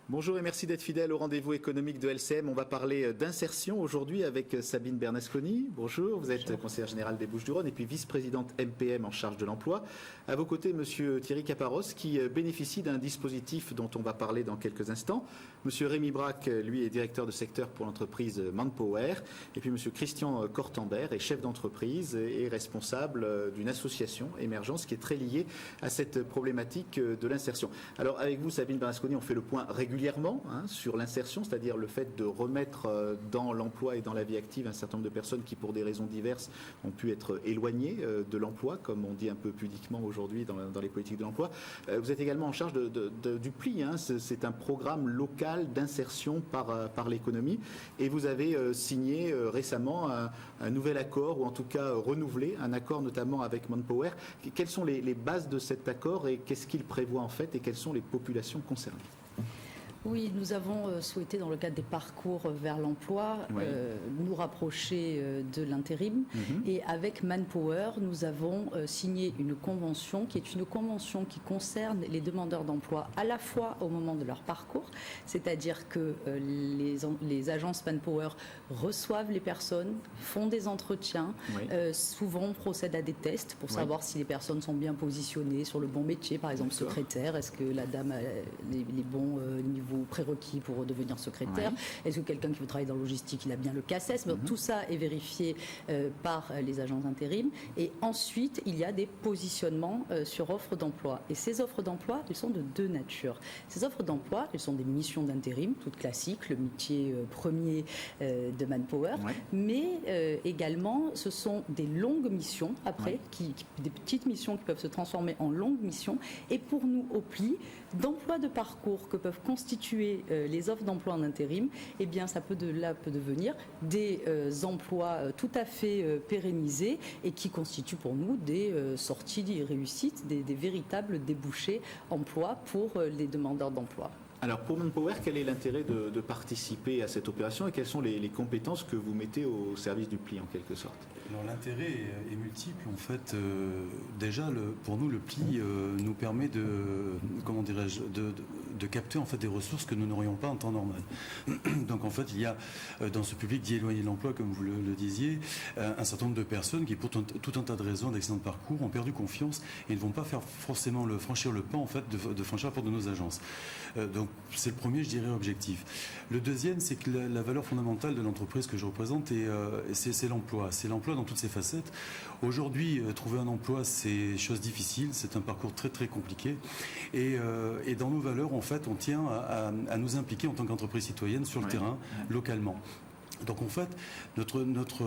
Bonjour et merci d'être fidèle au rendez-vous économique de LCM. On va parler d'insertion aujourd'hui avec Sabine Bernasconi. Bonjour, vous êtes conseillère générale des Bouches-du-Rhône et puis vice-présidente MPM en charge de l'emploi. À vos côtés, monsieur Thierry Caparros qui bénéficie d'un dispositif dont on va parler dans quelques instants. Monsieur Rémi Braque, lui, est directeur de secteur pour l'entreprise Manpower. Et puis monsieur Christian Cortambert est chef d'entreprise et responsable d'une association Émergence qui est très liée à cette problématique de l'insertion. Alors avec vous, Sabine Bernasconi, on fait le point régulièrement sur l'insertion, c'est-à-dire le fait de remettre dans l'emploi et dans la vie active un certain nombre de personnes qui, pour des raisons diverses, ont pu être éloignées de l'emploi, comme on dit un peu pudiquement aujourd'hui dans les politiques de l'emploi. Vous êtes également en charge du PLI, c'est un programme local d'insertion par l'économie, et vous avez signé récemment un nouvel accord, ou en tout cas renouvelé un accord notamment avec Manpower. Quelles sont les bases de cet accord et qu'est-ce qu'il prévoit en fait et quelles sont les populations concernées ? Oui, nous avons souhaité, dans le cadre des parcours vers l'emploi, nous rapprocher de l'intérim. Et avec Manpower, nous avons signé une convention qui est une convention qui concerne les demandeurs d'emploi à la fois au moment de leur parcours, c'est-à-dire que les agences Manpower reçoivent les personnes, font des entretiens, souvent procèdent à des tests pour savoir si les personnes sont bien positionnées sur le bon métier, par exemple secrétaire, est-ce que la dame a les bons niveaux prérequis pour devenir secrétaire, est-ce que quelqu'un qui veut travailler dans la logistique, il a bien le CACES, tout ça est vérifié par les agences intérim, et ensuite il y a des positionnements sur offres d'emploi, et ces offres d'emploi, elles sont de deux natures. Ces offres d'emploi, elles sont des missions d'intérim, toutes classiques, le métier premier de Manpower, mais également ce sont des longues missions après, des petites missions qui peuvent se transformer en longues missions, et pour nous au PLI, d'emplois de parcours que peuvent constituer les offres d'emploi en intérim, eh bien ça peut devenir des emplois tout à fait pérennisés et qui constituent pour nous des sorties réussites, des véritables débouchés emploi pour les demandeurs d'emploi. Alors pour Manpower, quel est l'intérêt de participer à cette opération et quelles sont les compétences que vous mettez au service du PLI en quelque sorte ? Alors l'intérêt est multiple en fait. Déjà pour nous le PLI nous permet de capter en fait des ressources que nous n'aurions pas en temps normal. Donc en fait il y a dans ce public dit éloigné de l'emploi comme vous le disiez un certain nombre de personnes qui pour tout un tas de raisons d'accident de parcours ont perdu confiance et ne vont pas faire forcément franchir le pas en fait de franchir la porte de nos agences. Donc c'est le premier, je dirais, objectif. Le deuxième, c'est que la valeur fondamentale de l'entreprise que je représente, c'est l'emploi. C'est l'emploi dans toutes ses facettes. Aujourd'hui, trouver un emploi, c'est chose difficile. C'est un parcours très, très compliqué. Et dans nos valeurs, en fait, on tient à nous impliquer en tant qu'entreprise citoyenne sur le terrain, localement. Donc en fait, notre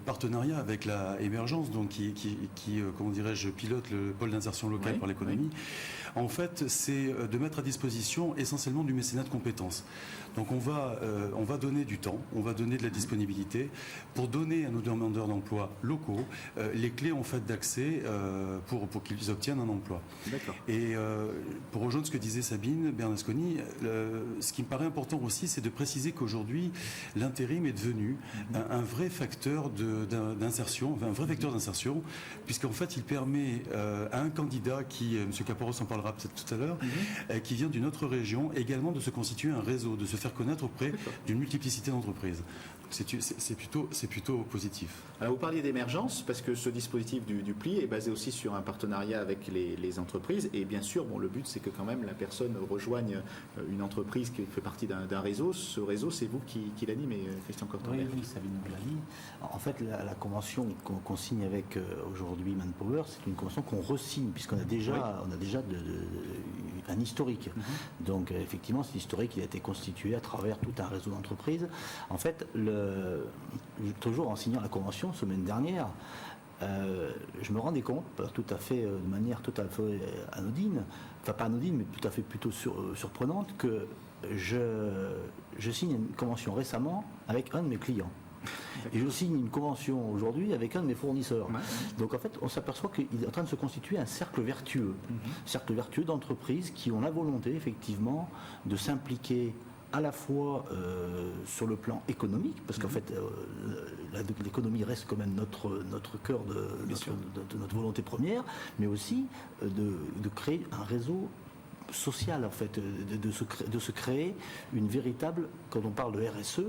partenariat avec la Émergence, donc qui comment dirais-je, pilote le pôle d'insertion locale par l'économie, en fait, c'est de mettre à disposition essentiellement du mécénat de compétences. Donc on va donner du temps, on va donner de la disponibilité pour donner à nos demandeurs d'emploi locaux les clés en fait d'accès pour qu'ils obtiennent un emploi. D'accord. Et pour rejoindre ce que disait Sabine Bernasconi, ce qui me paraît important aussi, c'est de préciser qu'aujourd'hui, l'intérim est devenu un vrai facteur d'insertion, un vrai vecteur d'insertion, puisqu'en fait il permet à un candidat qui, M. Caparros en parlera peut-être tout à l'heure, qui vient d'une autre région, également de se constituer un réseau, de se faire connaître auprès d'une multiplicité d'entreprises. C'est plutôt positif. Alors vous parliez d'émergence, parce que ce dispositif du PLI est basé aussi sur un partenariat avec les entreprises, et bien sûr, le but c'est que quand même la personne rejoigne une entreprise qui fait partie d'un réseau. Ce réseau, c'est vous qui l'animez, Christian Cortambert. Oui, Sabine nous l'a dit. En fait, la convention qu'on signe avec aujourd'hui Manpower, c'est une convention qu'on re-signe, puisqu'on a déjà, un historique. Donc effectivement, cet historique il a été constitué à travers tout un réseau d'entreprises. En fait, toujours en signant la convention, semaine dernière, je me rendais compte, de manière tout à fait anodine, enfin pas anodine, mais tout à fait plutôt surprenante, que je signe une convention récemment avec un de mes clients. Et je signe une convention aujourd'hui avec un de mes fournisseurs. Donc en fait, on s'aperçoit qu'il est en train de se constituer un cercle vertueux. Cercle vertueux d'entreprises qui ont la volonté, effectivement, de s'impliquer à la fois sur le plan économique, parce qu'en fait l'économie reste quand même notre cœur de notre volonté première, mais aussi de créer un réseau social en fait, de se créer une véritable, quand on parle de RSE,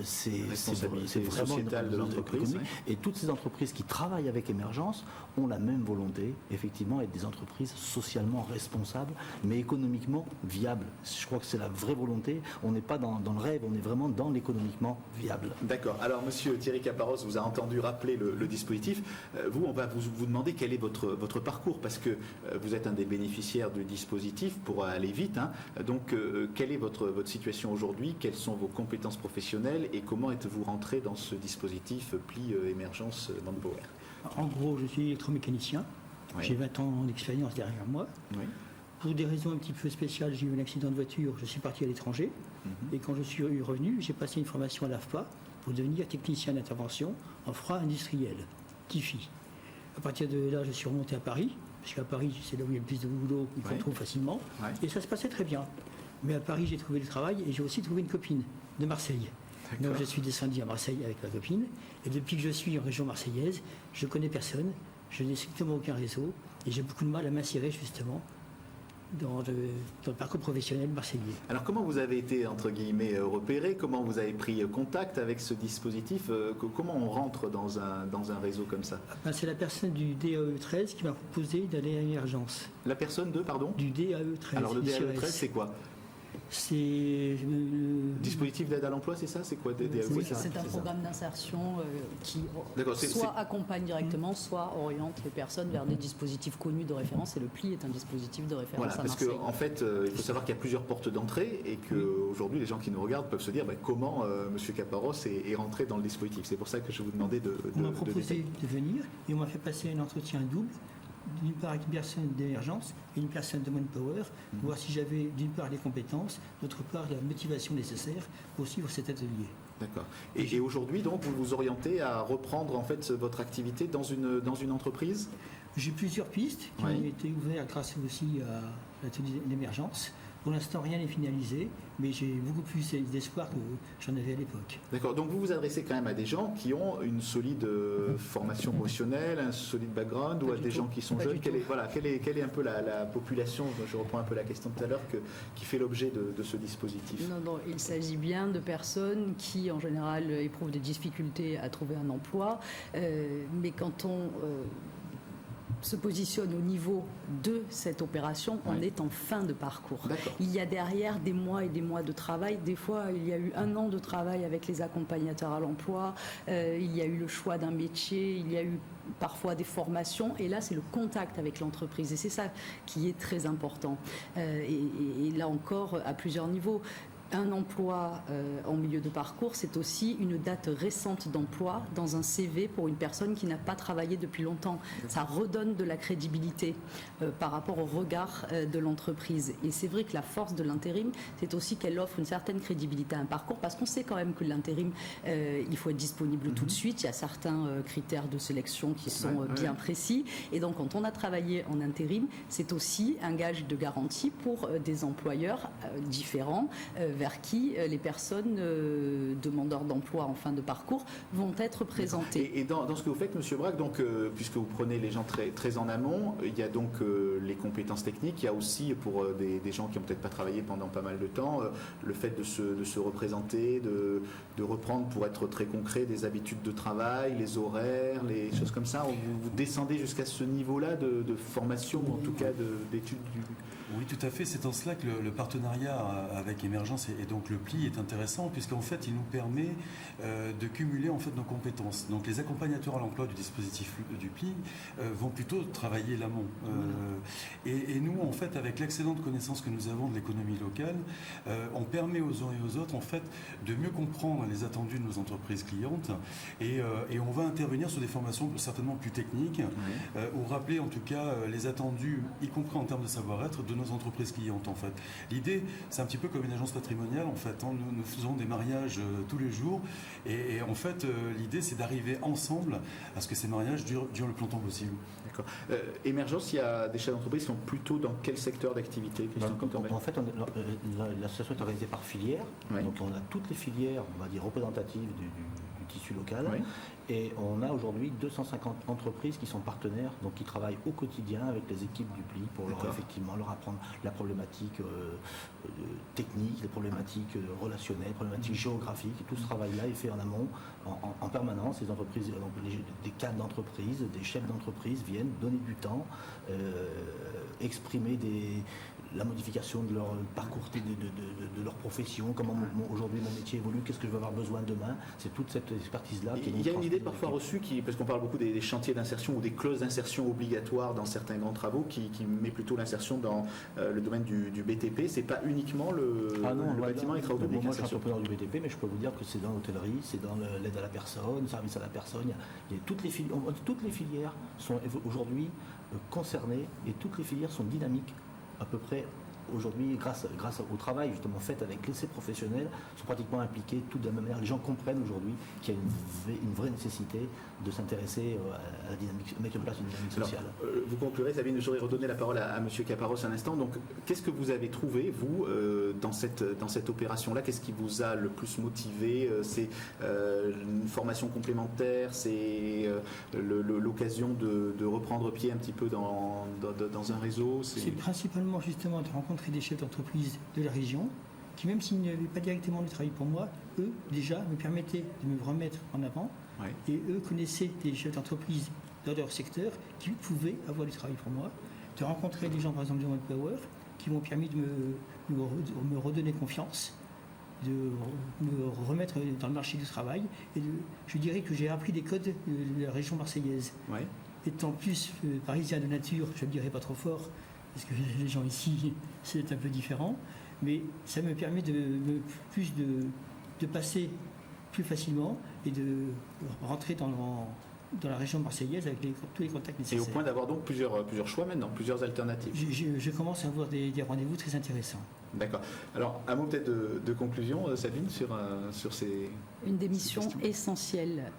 c'est vraiment sociétale de l'entreprise. Et toutes ces entreprises qui travaillent avec Émergence ont la même volonté, effectivement, être des entreprises socialement responsables, mais économiquement viables. Je crois que c'est la vraie volonté. On n'est pas dans le rêve, on est vraiment dans l'économiquement viable. D'accord. Alors, monsieur Thierry Caparros vous a entendu rappeler le dispositif. Vous, on va vous demander quel est votre parcours, parce que vous êtes un des bénéficiaires du dispositif pour aller vite. Donc, quelle est votre situation aujourd'hui? Quelles sont vos compétences professionnelles et comment êtes-vous rentré dans ce dispositif PLI Émergence Manpower? En gros, je suis électromécanicien. Oui. J'ai 20 ans d'expérience derrière moi. Oui. Pour des raisons un petit peu spéciales, j'ai eu un accident de voiture, je suis parti à l'étranger. Et quand je suis revenu, j'ai passé une formation à l'AFPA pour devenir technicien d'intervention en froid industriel, TIFI. À partir de là, je suis remonté à Paris, parce qu'à Paris, c'est là où il y a le plus de boulot, qu'on trouve facilement. Ouais. Et ça se passait très bien. Mais à Paris, j'ai trouvé le travail et j'ai aussi trouvé une copine de Marseille. Donc je suis descendu à Marseille avec ma copine. Et depuis que je suis en région marseillaise, je connais personne, je n'ai strictement aucun réseau. Et j'ai beaucoup de mal à m'insérer justement dans le parcours professionnel marseillais. Alors, comment vous avez été, entre guillemets, repéré? Comment vous avez pris contact avec ce dispositif? Comment on rentre dans un réseau comme ça? C'est la personne du DAE 13 qui m'a proposé d'aller à Émergence. La personne pardon? Du DAE 13. Alors, le DAE 13, c'est quoi? C'est dispositif d'aide à l'emploi, c'est ça? C'est quoi DAE? Oui, c'est un programme d'insertion qui soit accompagne directement, soit oriente les personnes vers des dispositifs connus de référence. Et le PLI est un dispositif de référence Voilà, à parce Marseille. qu'en fait, il faut savoir qu'il y a plusieurs portes d'entrée et qu'aujourd'hui, les gens qui nous regardent peuvent se dire comment M. Caparros est rentré dans le dispositif. C'est pour ça que je vous demandais on m'a proposé de venir et on m'a fait passer un entretien double. D'une part avec une personne d'émergence et une personne de Manpower, pour voir si j'avais d'une part les compétences, d'autre part la motivation nécessaire pour suivre cet atelier. D'accord. Et aujourd'hui, donc, vous vous orientez à reprendre en fait votre activité dans une entreprise? J'ai plusieurs pistes qui ont été ouvertes grâce aussi à l'atelier d'émergence. Pour l'instant, rien n'est finalisé, mais j'ai beaucoup plus d'espoir que j'en avais à l'époque. D'accord, donc vous vous adressez quand même à des gens qui ont une solide formation professionnelle, un solide background, ou à des gens qui sont jeunes. Quelle est un peu la population, je reprends un peu la question de tout à l'heure, qui fait l'objet de ce dispositif? Non, il s'agit bien de personnes qui, en général, éprouvent des difficultés à trouver un emploi, mais quand on se positionne au niveau de cette opération, on est en fin de parcours. Il y a derrière des mois et des mois de travail. Des fois, il y a eu 1 an de travail avec les accompagnateurs à l'emploi. Il y a eu le choix d'un métier. Il y a eu parfois des formations. Et là, c'est le contact avec l'entreprise. Et c'est ça qui est très important. Et là encore, à plusieurs niveaux. Un emploi en milieu de parcours, c'est aussi une date récente d'emploi dans un CV pour une personne qui n'a pas travaillé depuis longtemps. Ça redonne de la crédibilité par rapport au regard de l'entreprise. Et c'est vrai que la force de l'intérim, c'est aussi qu'elle offre une certaine crédibilité à un parcours, parce qu'on sait quand même que l'intérim, il faut être disponible tout de suite. Il y a certains critères de sélection qui sont bien précis. Et donc, quand on a travaillé en intérim, c'est aussi un gage de garantie pour des employeurs différents, vers qui les personnes demandeurs d'emploi en fin de parcours vont être présentées. Et dans ce que vous faites, M. Braque, donc, puisque vous prenez les gens très en amont, il y a donc les compétences techniques, il y a aussi pour des gens qui n'ont peut-être pas travaillé pendant pas mal de temps, le fait de se représenter, de reprendre, pour être très concret, des habitudes de travail, les horaires, les choses comme ça. Vous descendez jusqu'à ce niveau-là de formation, ou en tout cas d'études du... Oui, tout à fait. C'est en cela que le partenariat avec Émergence et donc le PLI est intéressant, puisqu'en fait, il nous permet de cumuler en fait nos compétences. Donc, les accompagnateurs à l'emploi du dispositif du PLI vont plutôt travailler l'amont. Et nous, en fait, avec l'excellente connaissance que nous avons de l'économie locale, on permet aux uns et aux autres, en fait, de mieux comprendre les attendus de nos entreprises clientes. Et on va intervenir sur des formations certainement plus techniques, ou rappeler en tout cas les attendus, y compris en termes de savoir-être, de nos entreprises clientes, en fait. L'idée, c'est un petit peu comme une agence patrimoniale, en fait. Nous faisons des mariages tous les jours, et en fait, l'idée, c'est d'arriver ensemble à ce que ces mariages durent le plus longtemps possible. D'accord. Émergence, il y a des chefs d'entreprise qui sont plutôt dans quel secteur d'activité? En fait, l'association est organisée par filière. Donc, on a toutes les filières, on va dire, représentatives du tissu local. Oui. Et on a aujourd'hui 250 entreprises qui sont partenaires, donc qui travaillent au quotidien avec les équipes du PLI pour leur apprendre la problématique technique, les problématiques relationnelles, les problématiques géographiques. Et tout ce travail-là est fait en amont, en permanence. Les entreprises, donc des cadres d'entreprise, des chefs d'entreprise viennent donner du temps, exprimer la modification de leur parcours, de leur profession, comment aujourd'hui mon métier évolue, qu'est-ce que je vais avoir besoin demain. C'est toute cette expertise-là. Il y a une idée parfois reçue, parce qu'on parle beaucoup des chantiers d'insertion ou des clauses d'insertion obligatoires dans certains grands travaux, qui met plutôt l'insertion dans le domaine du BTP. C'est pas uniquement le bâtiment et travaux publics. Moi, je suis entrepreneur du BTP, mais je peux vous dire que c'est dans l'hôtellerie, c'est dans l'aide à la personne, service à la personne. Il y a toutes les filières sont aujourd'hui concernées et toutes les filières sont dynamiques. À peu près aujourd'hui, grâce au travail justement fait avec ces professionnels, sont pratiquement impliqués tout de la même manière. Les gens comprennent aujourd'hui qu'il y a une vraie nécessité de s'intéresser à la dynamique, mettre en place une dynamique sociale. Alors, vous conclurez, Sabine, je voudrais redonner la parole à M. Caparros un instant. Donc, qu'est-ce que vous avez trouvé, vous, dans cette opération-là? Qu'est-ce qui vous a le plus motivé? C'est une formation complémentaire? C'est l'occasion de reprendre pied un petit peu dans un réseau? C'est principalement justement de rencontrer des chefs d'entreprise de la région qui, même s'ils n'avaient pas directement du travail pour moi, eux déjà me permettaient de me remettre en avant. Ouais. Et eux connaissaient des chefs d'entreprise dans leur secteur qui pouvaient avoir du travail pour moi. De rencontrer des gens par exemple de Manpower qui m'ont permis de me redonner confiance, de me remettre dans le marché du travail. Et je dirais que j'ai appris des codes de la région marseillaise. Ouais. Étant plus parisien de nature, je ne le dirais pas trop fort, parce que les gens ici, c'est un peu différent, mais ça me permet de passer plus facilement et de rentrer dans la région marseillaise avec tous les contacts nécessaires. Et au point d'avoir donc plusieurs choix maintenant, plusieurs alternatives. Je commence à avoir des rendez-vous très intéressants. D'accord. Alors, un mot peut-être de conclusion, Sabine, sur ces... Une des missions essentielles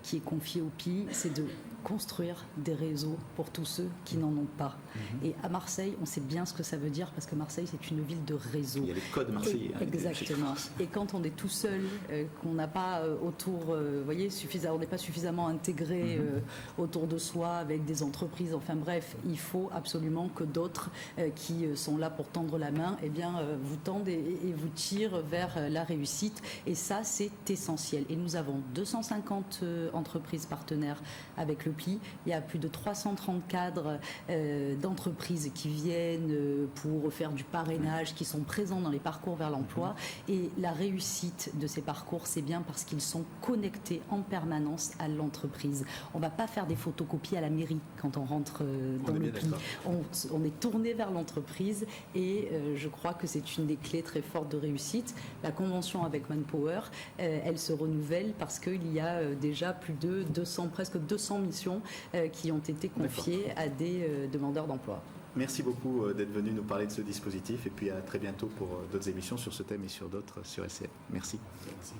qui est confiée au PLI, c'est de construire des réseaux pour tous ceux qui n'en ont pas. Et à Marseille, on sait bien ce que ça veut dire, parce que Marseille, c'est une ville de réseau. Il y a les codes marseillais. Exactement. Et quand on est tout seul, qu'on n'a pas autour, vous voyez, on n'est pas suffisamment intégré autour de soi avec des entreprises, enfin bref, il faut absolument que d'autres qui sont là pour tendre la main, eh bien, vous tendent et vous tirent vers la réussite. Et ça, c'est essentiel. Et nous avons 250 entreprises partenaires avec le PLI. Il y a plus de 330 cadres d'entreprises qui viennent pour faire du parrainage, qui sont présents dans les parcours vers l'emploi. Et la réussite de ces parcours, c'est bien parce qu'ils sont connectés en permanence à l'entreprise. On ne va pas faire des photocopies à la mairie quand on rentre dans le PLI. On est tourné vers l'entreprise et je crois que c'est une des clés très fortes de réussite. La convention avec Manpower, elle se renouvelle parce qu'il y a déjà plus de presque 200 missions qui ont été confiées à des demandeurs d'emploi. Merci beaucoup d'être venu nous parler de ce dispositif et puis à très bientôt pour d'autres émissions sur ce thème et sur d'autres sur LCM. Merci. Merci.